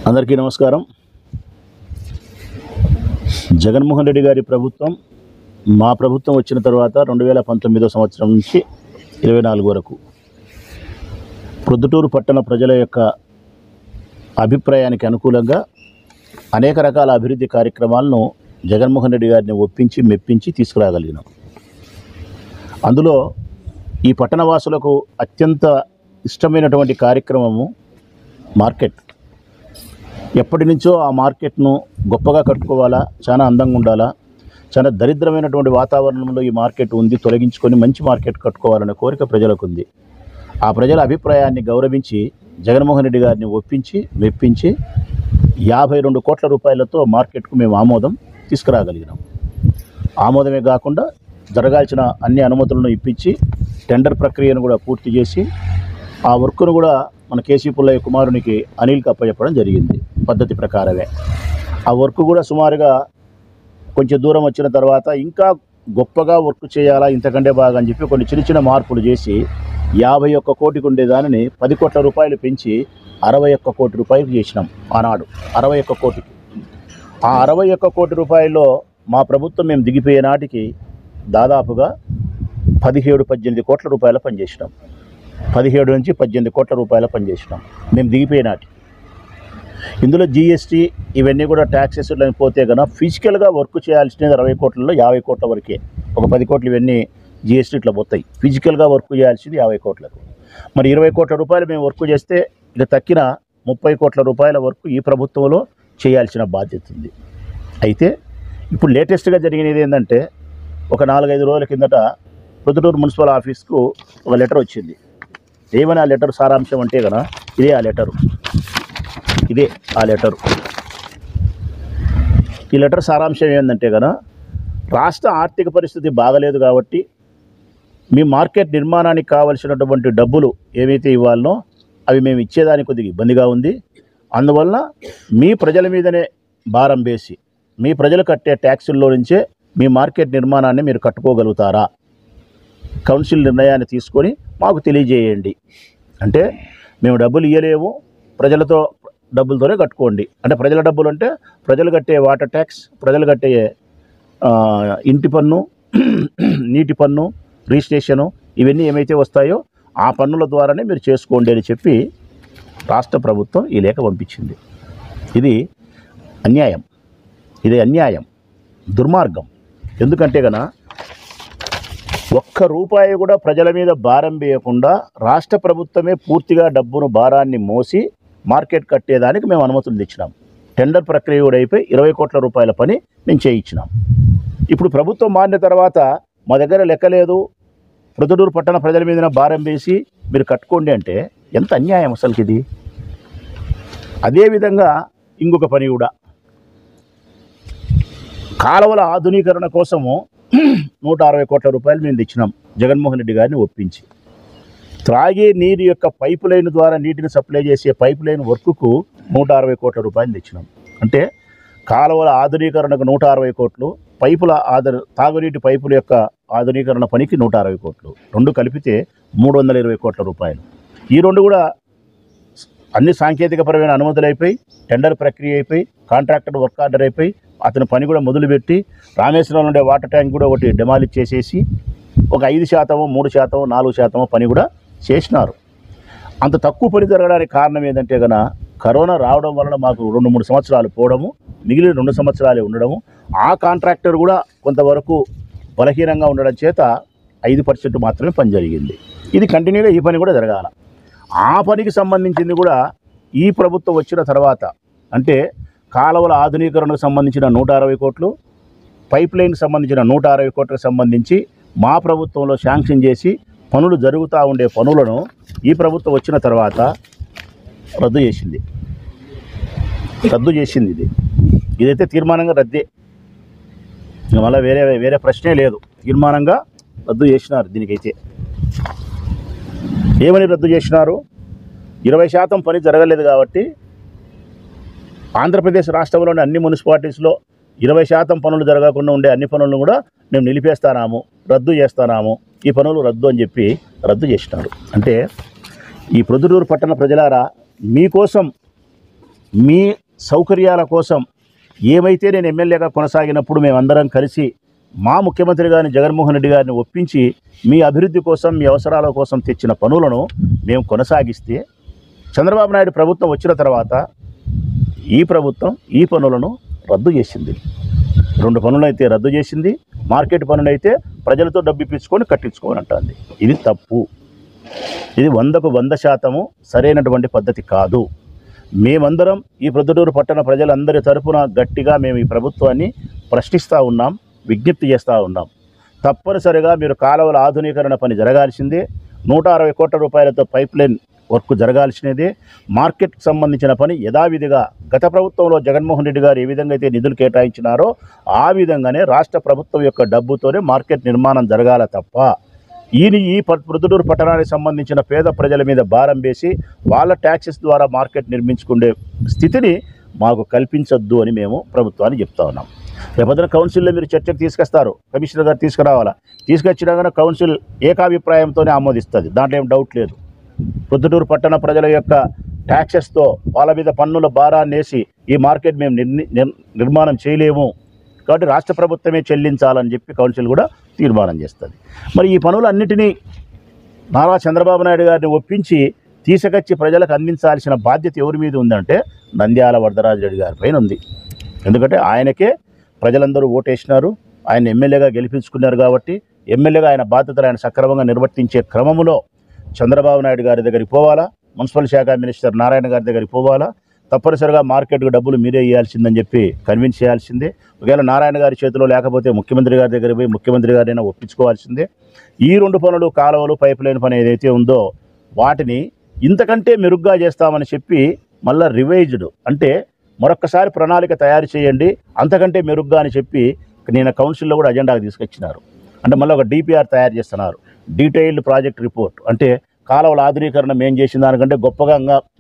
అందరికీ నమస్కారం. జగన్మోహన్ రెడ్డి గారి ప్రభుత్వం మా ప్రభుత్వం వచ్చిన తర్వాత 2019 సంవత్సరం నుంచి 24 వరకు ప్రొద్దుటూరు పట్టణ ప్రజల యొక్క అభిప్రాయానికి అనుకూలంగా అనేక రకాల అభివృద్ధి కార్యక్రమాలను జగన్మోహన్ రెడ్డి గారిని ఒప్పించి మెప్పించి తీసుకురాగలిగినాం. అందులో ఈ పట్టణవాసులకు అత్యంత ఇష్టమైనటువంటి కార్యక్రమము మార్కెట్. ఎప్పటి నుంచో ఆ మార్కెట్ను గొప్పగా కట్టుకోవాలా, చాలా అందంగా ఉండాలా, చాలా దరిద్రమైనటువంటి వాతావరణంలో ఈ మార్కెట్ ఉంది, తొలగించుకొని మంచి మార్కెట్ కట్టుకోవాలనే కోరిక ప్రజలకు ఉంది. ఆ ప్రజల అభిప్రాయాన్ని గౌరవించి జగన్మోహన్ రెడ్డి గారిని ఒప్పించి మెప్పించి 52 కోట్ల రూపాయలతో మార్కెట్కు మేము ఆమోదం తీసుకురాగలిగినాం. ఆమోదమే కాకుండా జరగాల్సిన అన్ని అనుమతులను ఇప్పించి టెండర్ ప్రక్రియను కూడా పూర్తి చేసి ఆ వర్క్ను కూడా మన కేసీ పుల్లయ్య కుమారునికి అనిల్కి అప్పచెప్పడం జరిగింది. పద్ధతి ప్రకారమే ఆ వర్క్ కూడా సుమారుగా కొంచెం దూరం వచ్చిన తర్వాత ఇంకా గొప్పగా వర్క్ చేయాలా, ఇంతకంటే బాగా అని చెప్పి కొన్ని చిన్న చిన్న మార్పులు చేసి 51 కోటికి ఉండేదానిని 10 కోట్ల రూపాయలు పెంచి 61 కోటి రూపాయలు చేసినాం. ఆనాడు 61 కోటికి. ఆ 61 కోటి రూపాయల్లో మా ప్రభుత్వం మేము దిగిపోయే నాటికి దాదాపుగా 17-18 కోట్ల రూపాయల పనిచేసినాం. 17 నుంచి 18 కోట్ల రూపాయల పనిచేసినాం మేము దిగిపోయే నాటి. ఇందులో జీఎస్టీ ఇవన్నీ కూడా ట్యాక్సెస్ పోతే కనుక ఫిజికల్గా వర్క్ చేయాల్సినది 60 కోట్లలో 50 కోట్ల వరకే. ఒక 10 కోట్లు ఇవన్నీ జీఎస్టీ ఇట్లా పోతాయి. ఫిజికల్గా వర్క్ చేయాల్సింది 50 కోట్లకు. మరి 20 కోట్ల రూపాయలు మేము వర్క్ చేస్తే ఇక తక్కిన 30 కోట్ల రూపాయల వరకు ఈ ప్రభుత్వంలో చేయాల్సిన బాధ్యత ఉంది. అయితే ఇప్పుడు లేటెస్ట్గా జరిగినది ఏంటంటే, ఒక 4-5 రోజుల కిందట ప్రొద్దుటూరు మున్సిపల్ ఆఫీస్కు ఒక లెటర్ వచ్చింది. ఏమని ఆ లెటర్ సారాంశం అంటే కనుక ఇదే ఆ లెటరు. ఈ లెటర్ సారాంశం ఏంటంటే కనుక, రాష్ట్ర ఆర్థిక పరిస్థితి బాగలేదు కాబట్టి మీ మార్కెట్ నిర్మాణానికి కావలసినటువంటి డబ్బులు ఏవైతే ఇవ్వాలనో అవి మేము ఇచ్చేదానికి కొద్దిగా ఇబ్బందిగా ఉంది. అందువల్ల మీ ప్రజల మీదనే భారం వేసి మీ ప్రజలు కట్టే ట్యాక్సుల్లో నుంచే మీ మార్కెట్ నిర్మాణాన్ని మీరు కట్టుకోగలుగుతారా, కౌన్సిల్ నిర్ణయాన్ని తీసుకొని మాకు తెలియజేయండి. అంటే మేము డబ్బులు ఇవ్వలేము, ప్రజలతో డబ్బులతోనే కట్టుకోండి. అంటే ప్రజల డబ్బులు అంటే ప్రజలు కట్టే వాటర్ ట్యాక్స్, ప్రజలు కట్టే ఇంటి పన్ను, నీటి పన్ను, రిజిస్ట్రేషను, ఇవన్నీ ఏమైతే వస్తాయో ఆ పన్నుల ద్వారానే మీరు చేసుకోండి అని చెప్పి రాష్ట్ర ప్రభుత్వం ఈ లేఖ పంపించింది. ఇది అన్యాయం, దుర్మార్గం. ఎందుకంటే కనుక ఒక్క రూపాయి కూడా ప్రజల మీద భారం వేయకుండా రాష్ట్ర ప్రభుత్వమే పూర్తిగా డబ్బును భారాన్ని మోసి మార్కెట్ కట్టేదానికి మేము అనుమతులు తెచ్చినాం. టెండర్ ప్రక్రియ కూడా అయిపోయి 20 కోట్ల రూపాయల పని మేము చేయించినాం. ఇప్పుడు ప్రభుత్వం మారిన తర్వాత మా దగ్గర లెక్కలేదు, ప్రొద్దుటూరు పట్టణ ప్రజల మీద భారం వేసి మీరు కట్టుకోండి అంటే ఎంత అన్యాయం అసలుకి ఇది. అదేవిధంగా ఇంకొక పని కూడా, కాలువల ఆధునీకరణ కోసము 160 కోట్ల రూపాయలు మేము తెచ్చినాం జగన్మోహన్ రెడ్డి గారిని ఒప్పించి. త్రాగే నీరు యొక్క పైపు లైన్ ద్వారా నీటిని సప్లై చేసే పైప్ లైన్ వర్క్కు 160 కోట్ల రూపాయలు తెచ్చినాం. అంటే కాలువల ఆధునీకరణకు 160 కోట్లు, తాగునీటి పైపుల యొక్క ఆధునీకరణ పనికి 160 కోట్లు, రెండు కలిపితే 320 కోట్ల రూపాయలు. ఈ రెండు కూడా అన్ని సాంకేతికపరమైన అనుమతులు అయిపోయి, టెండర్ ప్రక్రియ అయిపోయి, కాంట్రాక్టర్ వర్క్ ఆర్డర్ అయిపోయి, అతని పని కూడా మొదలుపెట్టి రామేశ్వరంలో ఉండే వాటర్ ట్యాంక్ కూడా ఒకటి డెమాలిష్ చేసేసి ఒక 5%, 3%, 4% పని కూడా చేసినారు. అంత తక్కువ పని జరగడానికి కారణం ఏంటంటే కనుక కరోనా రావడం వలన మాకు 2-3 సంవత్సరాలు పోవడము, మిగిలిన 2 సంవత్సరాలే ఉండడము, ఆ కాంట్రాక్టర్ కూడా కొంతవరకు బలహీనంగా ఉండడం చేత 5% మాత్రమే పని జరిగింది. ఇది కంటిన్యూగా ఈ పని కూడా జరగాల. ఆ పనికి సంబంధించింది కూడా ఈ ప్రభుత్వం వచ్చిన తర్వాత, అంటే కాలువల ఆధునీకరణకు సంబంధించిన 160 కోట్లు, పైప్ లైన్కి సంబంధించిన 160 కోట్లకు సంబంధించి మా ప్రభుత్వంలో శాంక్షన్ చేసి పనులు జరుగుతూ ఉండే పనులను ఈ ప్రభుత్వం వచ్చిన తర్వాత రద్దు చేసింది. ఇదైతే తీర్మానంగా రద్దే, మళ్ళీ వేరే ప్రశ్నే లేదు. తీర్మానంగా రద్దు చేసినారు. దీనికైతే ఏమని రద్దు చేసినారు? 20% పని జరగలేదు కాబట్టి ఆంధ్రప్రదేశ్ రాష్ట్రంలోని అన్ని మున్సిపాలిటీస్లో 20% పనులు జరగకుండా ఉండే అన్ని పనులను కూడా మేము నిలిపేస్తానాము, రద్దు చేస్తానాము, ఈ పనులు రద్దు అని చెప్పి రద్దు చేసినారు. అంటే ఈ ప్రొద్దుటూరు పట్టణ ప్రజలారా, మీకోసం మీ సౌకర్యాల కోసం ఏమైతే నేను ఎమ్మెల్యేగా కొనసాగినప్పుడు మేమందరం కలిసి మా ముఖ్యమంత్రి గారిని జగన్మోహన్ రెడ్డి గారిని ఒప్పించి మీ అభివృద్ధి కోసం మీ అవసరాల కోసం తెచ్చిన పనులను మేము కొనసాగిస్తే చంద్రబాబు నాయుడు ప్రభుత్వం వచ్చిన తర్వాత ఈ ప్రభుత్వం ఈ పనులను రద్దు చేసింది. 2 పనులు అయితే రద్దు చేసింది, మార్కెట్ పనులైతే ప్రజలతో డబ్బు ఇప్పించుకొని కట్టించుకొని అంటుంది. ఇది తప్పు. ఇది 100కు 100% సరైనటువంటి పద్ధతి కాదు. మేమందరం ఈ ప్రొద్దుటూరు పట్టణ ప్రజలందరి తరపున గట్టిగా మేము ఈ ప్రభుత్వాన్ని ప్రశ్నిస్తూ ఉన్నాం, విజ్ఞప్తి చేస్తూ ఉన్నాం. తప్పనిసరిగా మీరు కాలువల ఆధునీకరణ పని జరగాల్సిందే. 160 కోట్ల రూపాయలతో పైప్ లైన్ వర్క్ జరగాల్సినదే. మార్కెట్కి సంబంధించిన పని యథావిధిగా గత ప్రభుత్వంలో జగన్మోహన్ రెడ్డి గారు ఏ విధంగా అయితే నిధులు కేటాయించినారో ఆ విధంగానే రాష్ట్ర ప్రభుత్వం యొక్క డబ్బుతోనే మార్కెట్ నిర్మాణం జరగాల తప్ప ఈ ప్రొద్దుటూరు పట్టణానికి సంబంధించిన పేద ప్రజల మీద భారం వేసి వాళ్ళ ట్యాక్సెస్ ద్వారా మార్కెట్ నిర్మించుకునే స్థితిని మాకు కల్పించొద్దు అని మేము ప్రభుత్వాన్ని చెప్తా ఉన్నాం. రేపొద్దున కౌన్సిల్లో మీరు చర్చకు తీసుకొస్తారు, కమిషనర్ గారు తీసుకురావాలా, తీసుకొచ్చినా కానీ కౌన్సిల్ ఏకాభిప్రాయంతోనే ఆమోదిస్తుంది, దాంట్లో ఏం డౌట్ లేదు. ప్రొద్దుటూరు పట్టణ ప్రజల యొక్క ట్యాక్సెస్తో వాళ్ళ మీద పన్నుల భారాన్ని వేసి ఈ మార్కెట్ మేము నిర్మాణం చేయలేము కాబట్టి రాష్ట్ర ప్రభుత్వమే చెల్లించాలని చెప్పి కౌన్సిల్ కూడా తీర్మానం చేస్తుంది. మరి ఈ పనులన్నిటినీ నారా చంద్రబాబు నాయుడు గారిని ఒప్పించి తీసుకొచ్చి ప్రజలకు అందించాల్సిన బాధ్యత ఎవరి మీద ఉందంటే నంద్యాల వరదరాజిరెడ్డి గారి పైన ఉంది. ఎందుకంటే ఆయనకే ప్రజలందరూ ఓటేసినారు, ఆయన ఎమ్మెల్యేగా గెలిపించుకున్నారు. కాబట్టి ఎమ్మెల్యేగా ఆయన బాధ్యతలు ఆయన సక్రమంగా నిర్వర్తించే క్రమంలో చంద్రబాబు నాయుడు గారి దగ్గరికి పోవాలా, మున్సిపల్ శాఖ మినిస్టర్ నారాయణ గారి దగ్గరికి పోవాలా, తప్పనిసరిగా మార్కెట్కు డబ్బులు మీరే ఇవ్వాల్సిందని చెప్పి కన్విన్స్ చేయాల్సిందే. ఒకవేళ నారాయణ గారి చేతిలో లేకపోతే ముఖ్యమంత్రి గారి దగ్గర పోయి ముఖ్యమంత్రి గారినైనా ఒప్పించుకోవాల్సిందే. ఈ 2 పనులు, కాలువలు, పైప్ లైన్ పని ఏదైతే ఉందో వాటిని ఇంతకంటే మెరుగ్గా చేస్తామని చెప్పి మళ్ళీ రివైజ్డ్ అంటే మరొక్కసారి ప్రణాళిక తయారు చేయండి అంతకంటే మెరుగ్గా అని చెప్పి నేను కౌన్సిల్లో కూడా అజెండాకు తీసుకొచ్చినారు. అంటే మళ్ళీ ఒక డిపిఆర్ తయారు చేస్తున్నారు, డీటెయిల్డ్ ప్రాజెక్ట్ రిపోర్ట్. అంటే కాలువల ఆధునీకరణ మేం చేసిన దానికంటే గొప్పగా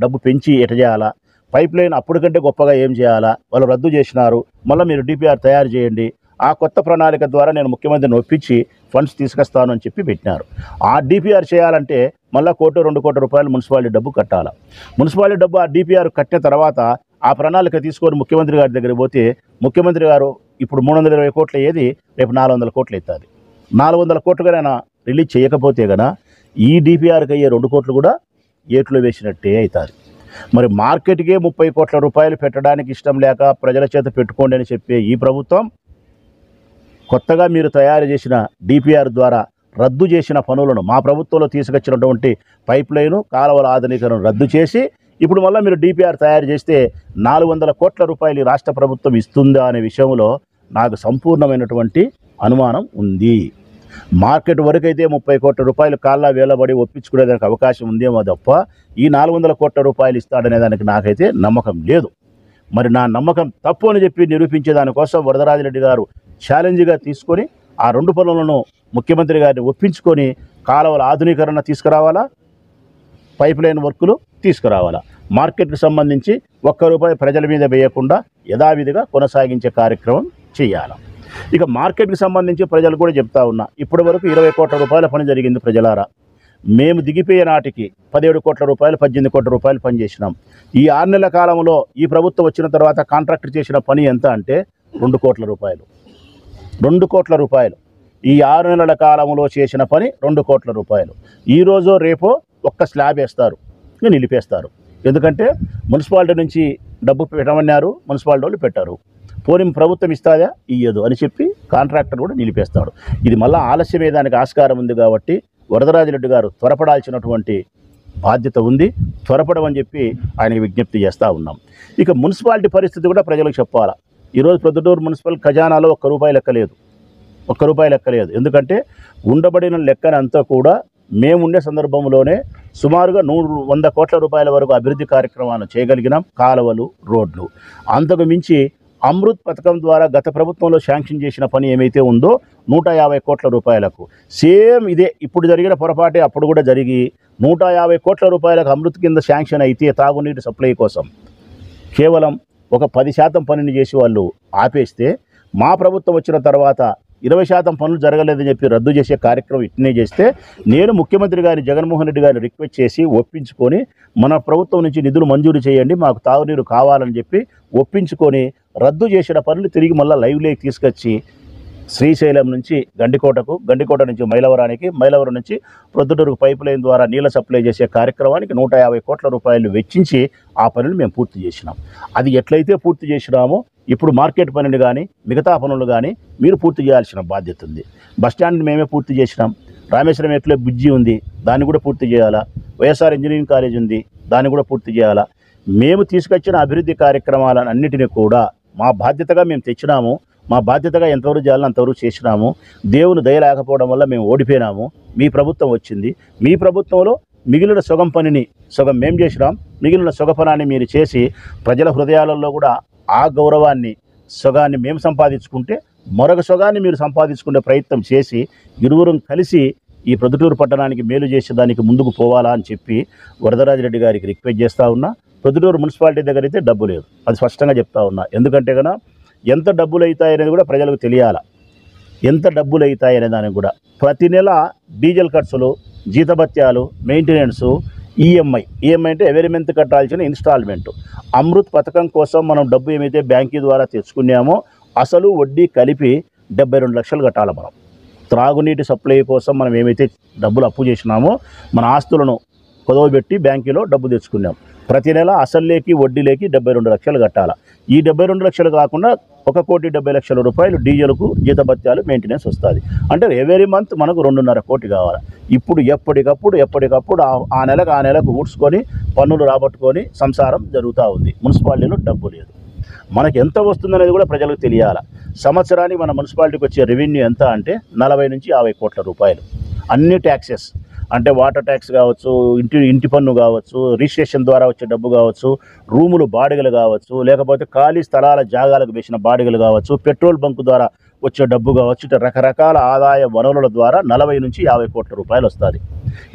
డబ్బు పెంచి ఎట చేయాలా, పైప్ లైన్ అప్పటికంటే గొప్పగా ఏం చేయాలా, వాళ్ళు రద్దు చేసినారు, మళ్ళీ మీరు డిపిఆర్ తయారు చేయండి. ఆ కొత్త ప్రణాళిక ద్వారా నేను ముఖ్యమంత్రిని ఒప్పించి ఫండ్స్ తీసుకొస్తాను అని చెప్పి పెట్టినారు. ఆ డిపిఆర్ చేయాలంటే మళ్ళీ 1-2 కోట్ల రూపాయలు మున్సిపాలిటీ డబ్బు కట్టాలి. మున్సిపాలిటీ డబ్బు ఆ డిపిఆర్ కట్టిన తర్వాత ఆ ప్రణాళిక తీసుకొని ముఖ్యమంత్రి గారి దగ్గర పోతే ముఖ్యమంత్రి గారు ఇప్పుడు 320 కోట్లు అయ్యేది రేపు 400 కోట్లు అవుతుంది. 400 కోట్లుగా ఆయన రిలీజ్ చేయకపోతే కనుక ఈ డిపిఆర్కి అయ్యే 2 కోట్లు కూడా ఏట్లో వేసినట్టే అవుతుంది. మరి మార్కెట్కే 30 కోట్ల రూపాయలు పెట్టడానికి ఇష్టం లేక ప్రజల చేత పెట్టుకోండి అని చెప్పే ఈ ప్రభుత్వం కొత్తగా మీరు తయారు చేసిన డిపిఆర్ ద్వారా రద్దు చేసిన పనులను మా ప్రభుత్వంలో తీసుకొచ్చినటువంటి పైప్ లైను, కాలువల ఆధునీకరణ రద్దు చేసి ఇప్పుడు మళ్ళీ మీరు డిపిఆర్ తయారు చేస్తే 400 కోట్ల రూపాయలు రాష్ట్ర ప్రభుత్వం ఇస్తుందా అనే విషయంలో నాకు సంపూర్ణమైనటువంటి అనుమానం ఉంది. మార్కెట్ వరకు అయితే 30 కోట్ల రూపాయలు కాళ్ళ వేలబడి ఒప్పించుకునేదానికి అవకాశం ఉందేమో తప్ప ఈ 400 కోట్ల రూపాయలు ఇస్తాడనే దానికి నాకైతే నమ్మకం లేదు. మరి నా నమ్మకం తప్పు అని చెప్పి నిరూపించే దానికోసం వరదరాజిరెడ్డి గారు ఛాలెంజ్గా తీసుకొని ఆ 2 పనులను ముఖ్యమంత్రి గారిని ఒప్పించుకొని కాలువల ఆధునీకరణ తీసుకురావాలా, పైప్ లైన్ వర్కులు తీసుకురావాలా, మార్కెట్కి సంబంధించి ₹1 ప్రజల మీద వేయకుండా యథావిధిగా కొనసాగించే కార్యక్రమం చేయాలి. ఇక మార్కెట్కి సంబంధించి ప్రజలు కూడా చెప్తా ఉన్నా, ఇప్పటి వరకు 20 కోట్ల రూపాయల పని జరిగింది. ప్రజలారా, మేము దిగిపోయే నాటికి 17 కోట్ల రూపాయలు, 18 కోట్ల రూపాయలు పనిచేసినాం. ఈ 6 నెలల కాలంలో ఈ ప్రభుత్వం వచ్చిన తర్వాత కాంట్రాక్టర్ చేసిన పని ఎంత అంటే 2 కోట్ల రూపాయలు. 2 కోట్ల రూపాయలు ఈ 6 నెలల కాలంలో చేసిన పని 2 కోట్ల రూపాయలు. ఈరోజు రేపో ఒక్క స్లాబ్ వేస్తారు, ఇంకా నిలిపేస్తారు. ఎందుకంటే మున్సిపాలిటీ నుంచి డబ్బు పెట్టమన్నారు, మున్సిపాలిటీ వాళ్ళు పెట్టారు. పోనీ ప్రభుత్వం ఇస్తాదా, ఇయ్యదు అని చెప్పి కాంట్రాక్టర్ కూడా నిలిపేస్తాడు. ఇది మళ్ళీ ఆలస్యమే దానికి ఆస్కారం ఉంది. కాబట్టి వరదరాజిరెడ్డి గారు త్వరపడాల్సినటువంటి బాధ్యత ఉంది. త్వరపడమని చెప్పి ఆయనకి విజ్ఞప్తి చేస్తూ ఉన్నాం. ఇక మున్సిపాలిటీ పరిస్థితి కూడా ప్రజలకు చెప్పాలా. ఈరోజు ప్రొద్దుటూరు మున్సిపల్ ఖజానాలో ₹1 లెక్కలేదు, ₹1 లెక్కలేదు. ఎందుకంటే ఉండబడిన లెక్కనంతా కూడా మేముండే సందర్భంలోనే సుమారుగా 100 కోట్ల రూపాయల వరకు అభివృద్ధి కార్యక్రమాలను చేయగలిగినాం. కాలువలు, రోడ్లు. అంతకు మించి అమృత్ పథకం ద్వారా గత ప్రభుత్వంలో శాంక్షన్ చేసిన పని ఏమైతే ఉందో 150 కోట్ల రూపాయలకు సేమ్ ఇదే ఇప్పుడు జరిగిన పొరపాటే అప్పుడు కూడా జరిగి 150 కోట్ల రూపాయలకు అమృత్ కింద శాంక్షన్ అయితే తాగునీటి సప్లై కోసం కేవలం ఒక 10% పనిని చేసి వాళ్ళు ఆపేస్తే మా ప్రభుత్వం వచ్చిన తర్వాత 20% పనులు జరగలేదని చెప్పి రద్దు చేసే కార్యక్రమం ఇట్నే చేస్తే నేను ముఖ్యమంత్రి గారిని జగన్మోహన్ రెడ్డి గారిని రిక్వెస్ట్ చేసి ఒప్పించుకొని మన ప్రభుత్వం నుంచి నిధులు మంజూరు చేయండి, మాకు తాగునీరు కావాలని చెప్పి ఒప్పించుకొని రద్దు చేసిన పనులు తిరిగి మళ్ళీ లైవ్లోకి తీసుకొచ్చి శ్రీశైలం నుంచి గండికోటకు, గండికోట నుంచి మైలవరానికి, మైలవరం నుంచి ప్రొద్దుటూరుకు పైప్ లైన్ ద్వారా నీళ్ళ సప్లై చేసే కార్యక్రమానికి 150 కోట్ల రూపాయలు వెచ్చించి ఆ పనులు మేము పూర్తి చేసినాం. అది ఎట్లయితే పూర్తి చేసినామో ఇప్పుడు మార్కెట్ పనులు కానీ మిగతా పనులు కానీ మీరు పూర్తి చేయాల్సిన బాధ్యత ఉంది. బస్టాండ్ మేమే పూర్తి చేసినాం. రామేశ్వరం ఎట్లే బ్రిడ్జి ఉంది, దాన్ని కూడా పూర్తి చేయాలా. వైఎస్ఆర్ ఇంజనీరింగ్ కాలేజ్ ఉంది, దాన్ని కూడా పూర్తి చేయాలా. మేము తీసుకొచ్చిన అభివృద్ధి కార్యక్రమాలన్నిటినీ కూడా మా బాధ్యతగా మేము తెచ్చినాము. మా బాధ్యతగా ఎంతవరకు చేయాలని అంతవరకు చేసినాము. దేవుని దయ లేకపోవడం వల్ల మేము ఓడిపోయినాము. మీ ప్రభుత్వం వచ్చింది. మీ ప్రభుత్వంలో మిగిలిన సగం పనిని సగం మేము చేసినాం. మిగిలిన సొగపనాన్ని మీరు చేసి ప్రజల హృదయాలలో కూడా ఆ గౌరవాన్ని సగాన్ని మేము సంపాదించుకుంటే మరొక సగాన్ని మీరు సంపాదించుకునే ప్రయత్నం చేసి ఇరువురం కలిసి ఈ ప్రొద్దుటూరు పట్టణానికి మేలు చేసేదానికి ముందుకు పోవాలా అని చెప్పి వరదరాజిరెడ్డి గారికి రిక్వెస్ట్ చేస్తూ ఉన్నా. ప్రొద్దుటూరు మున్సిపాలిటీ దగ్గర అయితే డబ్బు లేదు, అది స్పష్టంగా చెప్తా ఉన్నా. ఎందుకంటే కనుక ఎంత డబ్బులు అవుతాయనేది కూడా ప్రజలకు తెలియాల. ఎంత డబ్బులు అవుతాయనే దానికి కూడా ప్రతి నెల డీజిల్ ఖర్చులు, జీతభత్యాలు, మెయింటెనెన్సు, ఈఎంఐ అంటే ఎవరి మంత్ కట్టాల్సిన ఇన్స్టాల్మెంటు. అమృత్ పథకం కోసం మనం డబ్బు ఏమైతే బ్యాంకు ద్వారా తెచ్చుకున్నామో అసలు వడ్డీ కలిపి 72 లక్షలు కట్టాలి. మనం త్రాగునీటి సప్లై కోసం మనం ఏమైతే డబ్బులు అప్పు చేసినామో మన ఆస్తులను కుదవబెట్టి బ్యాంకులో డబ్బు తెచ్చుకున్నాం. ప్రతి నెల అసలులేకి వడ్డీలేకి 72 లక్షలు కట్టాలి. ఈ 72 లక్షలు కాకుండా 1,70,00,000 రూపాయలు డీజిల్కు, జీతభత్యాలు, మెయింటెనెన్స్ వస్తుంది. అంటే ఎవరీ మంత్ మనకు 2.5 కోటి కావాలి. ఇప్పుడు ఎప్పటికప్పుడు ఆ నెలకు ఊడ్చుకొని పన్నులు రాబట్టుకొని సంసారం జరుగుతూ ఉంది. మున్సిపాలిటీలో డబ్బు లేదు. మనకు ఎంత వస్తుందనేది కూడా ప్రజలకు తెలియాలి. సంవత్సరానికి మన మున్సిపాలిటీకి వచ్చే రెవెన్యూ ఎంత అంటే 40 నుంచి 50 కోట్ల రూపాయలు. అన్ని ట్యాక్సెస్ అంటే వాటర్ ట్యాక్స్ కావచ్చు, ఇంటి పన్ను కావచ్చు, రిజిస్ట్రేషన్ ద్వారా వచ్చే డబ్బు కావచ్చు, రూములు బాడిగలు కావచ్చు, లేకపోతే ఖాళీ స్థలాల జాగాలకు వేసిన బాడిగలు కావచ్చు, పెట్రోల్ బంకు ద్వారా వచ్చే డబ్బు కావచ్చు, ఇట్లా రకరకాల ఆదాయ వనరుల ద్వారా 40 నుంచి 50 కోట్ల రూపాయలు వస్తుంది.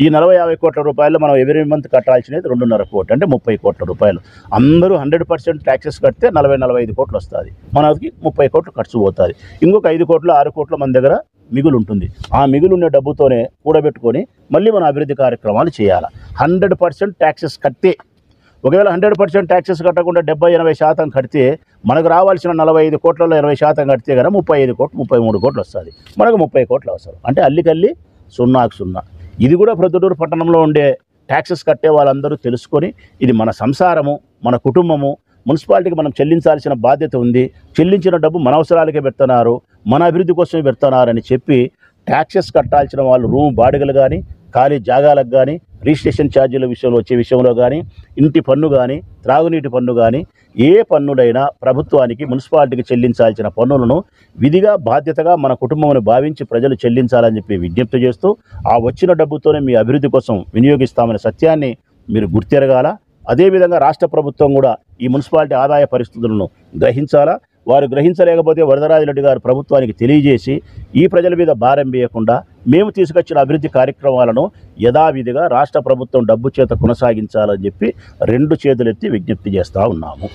ఈ 40-50 కోట్ల రూపాయలు మనం ఎవరీ మంత్ కట్టాల్సినది 2.5 కోట్లు, అంటే 30 కోట్ల రూపాయలు. అందరూ 100% ట్యాక్సెస్ కడితే 40-45 కోట్లు వస్తుంది. మనకి 30 కోట్లు ఖర్చు పోతుంది. ఇంకొక 5 కోట్లు 6 కోట్లు మన దగ్గర మిగులు ఉంటుంది. ఆ మిగులున్న డబ్బుతోనే కూడబెట్టుకొని మళ్ళీ మన అభివృద్ధి కార్యక్రమాలు చేయాలి. 100% ట్యాక్సెస్ కడితే, ఒకవేళ 100% ట్యాక్సెస్ కట్టకుండా 70-80% కడితే మనకు రావాల్సిన 45 కోట్లలో 20% కడితే కనుక 35 కోట్లు 33 కోట్లు వస్తుంది. మనకు 30 కోట్లు అవసరం. అంటే అల్లికల్లి 0 ఇది కూడా ప్రొద్దుటూరు పట్టణంలో ఉండే ట్యాక్సెస్ కట్టే వాళ్ళందరూ తెలుసుకొని ఇది మన సంసారము, మన కుటుంబము, మున్సిపాలిటీకి మనం చెల్లించాల్సిన బాధ్యత ఉంది. చెల్లించిన డబ్బు మన అవసరాలకే పెడుతున్నారు, మన అభివృద్ధి కోసమే పెడుతున్నారని చెప్పి ట్యాక్సెస్ కట్టాల్సిన వాళ్ళు రూమ్ బాడిగలు కానీ, ఖాళీ జాగాలకు కానీ, రిజిస్ట్రేషన్ ఛార్జీల విషయంలో కానీ, ఇంటి పన్ను కానీ, త్రాగునీటి పన్ను కానీ, ఏ పన్నులైనా ప్రభుత్వానికి మున్సిపాలిటీకి చెల్లించాల్సిన పన్నులను విధిగా బాధ్యతగా మన కుటుంబంను భావించి ప్రజలు చెల్లించాలని చెప్పి విజ్ఞప్తి చేస్తూ ఆ వచ్చిన డబ్బుతోనే మీ అభివృద్ధి కోసం వినియోగిస్తామనే సత్యాన్ని మీరు గుర్తెరగాల. అదేవిధంగా రాష్ట్ర ప్రభుత్వం కూడా ఈ మున్సిపాలిటీ ఆదాయ పరిస్థితులను గ్రహించాలా. వారు గ్రహించలేకపోతే వరదరాజిరెడ్డి గారు ప్రభుత్వానికి తెలియజేసి ఈ ప్రజల మీద భారం వేయకుండా మేము తీసుకొచ్చిన అభివృద్ధి కార్యక్రమాలను యథావిధిగా రాష్ట్ర ప్రభుత్వం డబ్బు చేత కొనసాగించాలని చెప్పి 2 చేతులెత్తి విజ్ఞప్తి చేస్తూ ఉన్నాము.